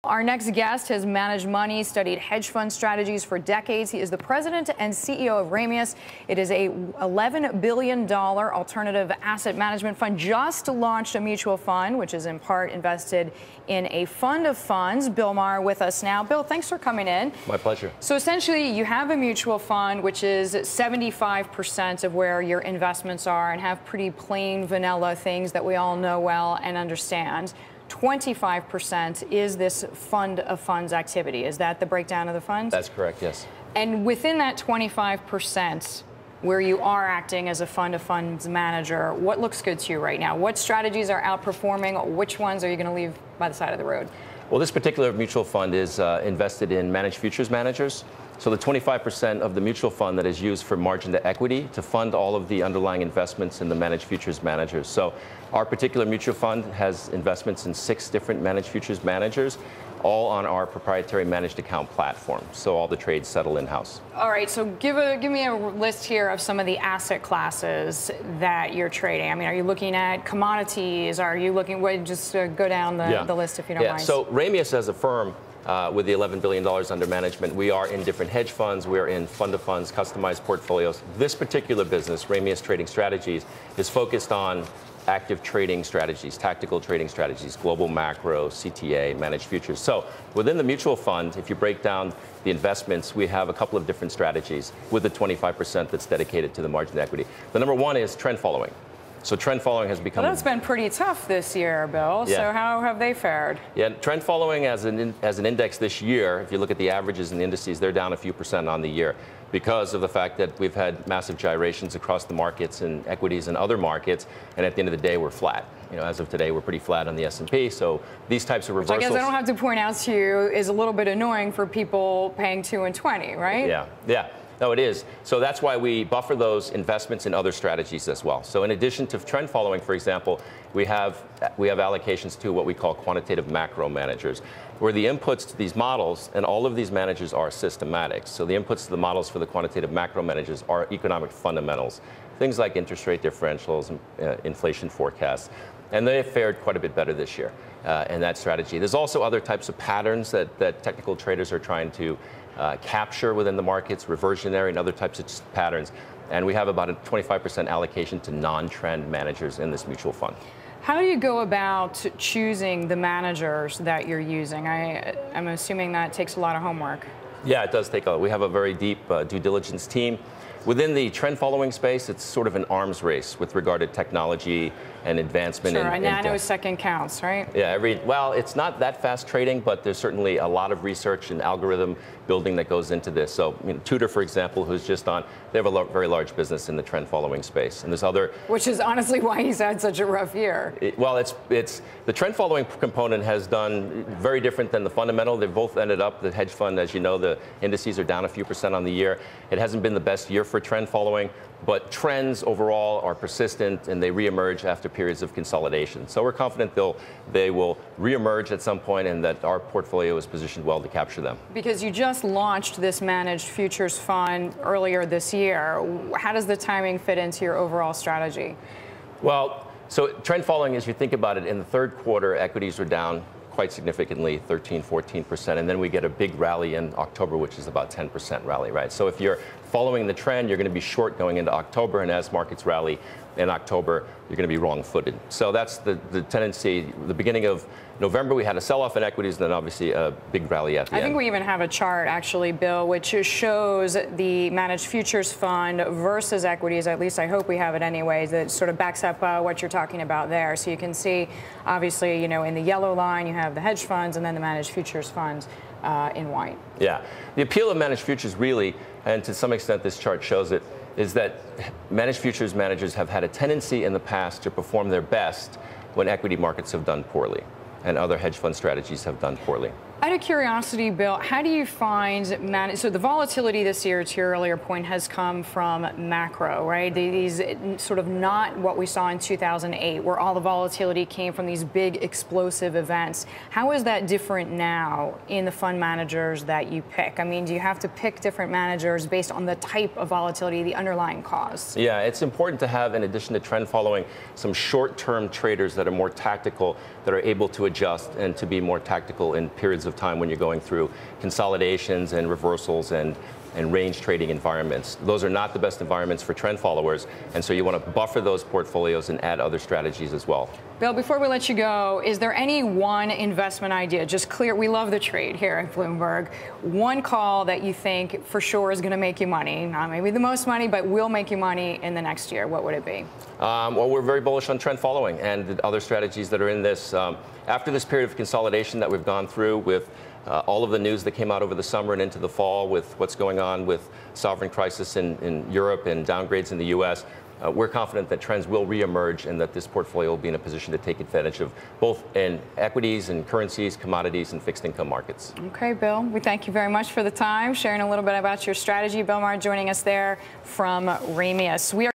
Our next guest has managed money, studied hedge fund strategies for decades. He is the president and CEO of Ramius. It is a $11 billion alternative asset management fund. Just launched a mutual fund, which is in part invested in a fund of funds. Bill Marr with us now. Bill, thanks for coming in. My pleasure. So essentially, you have a mutual fund, which is 75% of where your investments are and have pretty plain vanilla things that we all know well and understand. 25% is this fund of funds activity. Is that the breakdown of the funds? That's correct, yes. And within that 25%, where you are acting as a fund of funds manager, what looks good to you right now? What strategies are outperforming? Which ones are you going to leave by the side of the road? Well, this particular mutual fund is invested in managed futures managers. So the 25% of the mutual fund that is used for margin to equity to fund all of the underlying investments in the managed futures managers. So our particular mutual fund has investments in 6 different managed futures managers, all on our proprietary managed account platform. So all the trades settle in-house. All right, so give me a list here of some of the asset classes that you're trading. I mean, are you looking at commodities? Are you looking, just go down the list if you don't mind. So Ramius as a firm, with the $11 billion under management, we are in different hedge funds, we're in fund of funds, customized portfolios. This particular business, Ramius Trading Strategies, is focused on active trading strategies, tactical trading strategies, global macro, CTA, managed futures. So within the mutual fund, if you break down the investments, we have a couple of different strategies with the 25% that's dedicated to the margin to equity. The number one is trend following. So trend following has become... Well, that's been pretty tough this year, Bill. Yeah. So how have they fared? Yeah, trend following as an index this year, if you look at the averages and the indices, they're down a few percent on the year because of the fact that we've had massive gyrations across the markets and equities and other markets, and at the end of the day, we're flat. You know, as of today, we're pretty flat on the S&P, so these types of reversals... Which I guess I don't have to point out to you is a little bit annoying for people paying 2 and 20, right? Yeah. No, it is. So that's why we buffer those investments in other strategies as well. So in addition to trend following, for example, we have allocations to what we call quantitative macro managers, where the inputs to these models, and all of these managers are systematic. So the inputs to the models for the quantitative macro managers are economic fundamentals, things like interest rate differentials, inflation forecasts. And they have fared quite a bit better this year in that strategy. There's also other types of patterns that technical traders are trying to capture within the markets, reversionary and other types of patterns. And we have about a 25% allocation to non-trend managers in this mutual fund. How do you go about choosing the managers that you're using? I'm assuming that takes a lot of homework. Yeah, it does take a lot. We have a very deep due diligence team. Within the trend following space, it's sort of an arms race with regard to technology and advancement. Sure, a nanosecond counts, right? Yeah, well, it's not that fast trading, but there's certainly a lot of research and algorithm building that goes into this. So, Tudor, for example, who's just on, they have a very large business in the trend following space. And there's other... Which is honestly why he's had such a rough year. It's the trend following component has done very different than the fundamental. They've both ended up, the hedge fund, as you know, the indices are down a few percent on the year. It hasn't been the best year for trend following, but trends overall are persistent and they reemerge after periods of consolidation. So we're confident they will reemerge at some point and that our portfolio is positioned well to capture them. Because you just launched this managed futures fund earlier this year. How does the timing fit into your overall strategy? Well, so trend following, as you think about it, in the third quarter, equities are down quite significantly, 13, 14%, and then we get a big rally in October, which is about 10% rally, right? So if you're following the trend, you're going to be short going into October, and as markets rally in October, you're going to be wrong-footed. So that's the tendency. The beginning of November, we had a sell-off in equities, and then obviously a big rally at the end. I think we even have a chart, actually, Bill, which shows the managed futures fund versus equities. At least I hope we have it anyways. That sort of backs up what you're talking about there. So you can see, obviously, you know, in the yellow line, you have the hedge funds and then the managed futures funds in white. Yeah. The appeal of managed futures really, and to some extent this chart shows it, is that managed futures managers have had a tendency in the past to perform their best when equity markets have done poorly and other hedge fund strategies have done poorly. Out of curiosity, Bill, how do you find so the volatility this year, to your earlier point, has come from macro, right? These sort of not what we saw in 2008, where all the volatility came from these big explosive events. How is that different now in the fund managers that you pick? I mean, do you have to pick different managers based on the type of volatility, the underlying cause? Yeah, it's important to have, in addition to trend following, some short-term traders that are more tactical, that are able to adjust and to be more tactical in periods of time when you're going through consolidations and reversals and range trading environments. Those are not the best environments for trend followers, and so you want to buffer those portfolios and add other strategies as well. Bill, before we let you go, is there any one investment idea, just clear, we love the trade here at Bloomberg, one call that you think for sure is going to make you money, not maybe the most money, but will make you money in the next year? What would it be? Well, we're very bullish on trend following and the other strategies that are in this. After this period of consolidation that we've gone through with all of the news that came out over the summer and into the fall with what's going on with sovereign crisis in Europe and downgrades in the U.S., we're confident that trends will reemerge and that this portfolio will be in a position to take advantage of both in equities and currencies, commodities, and fixed income markets. Okay, Bill, we thank you very much for the time, sharing a little bit about your strategy. Bill Marr joining us there from Ramius.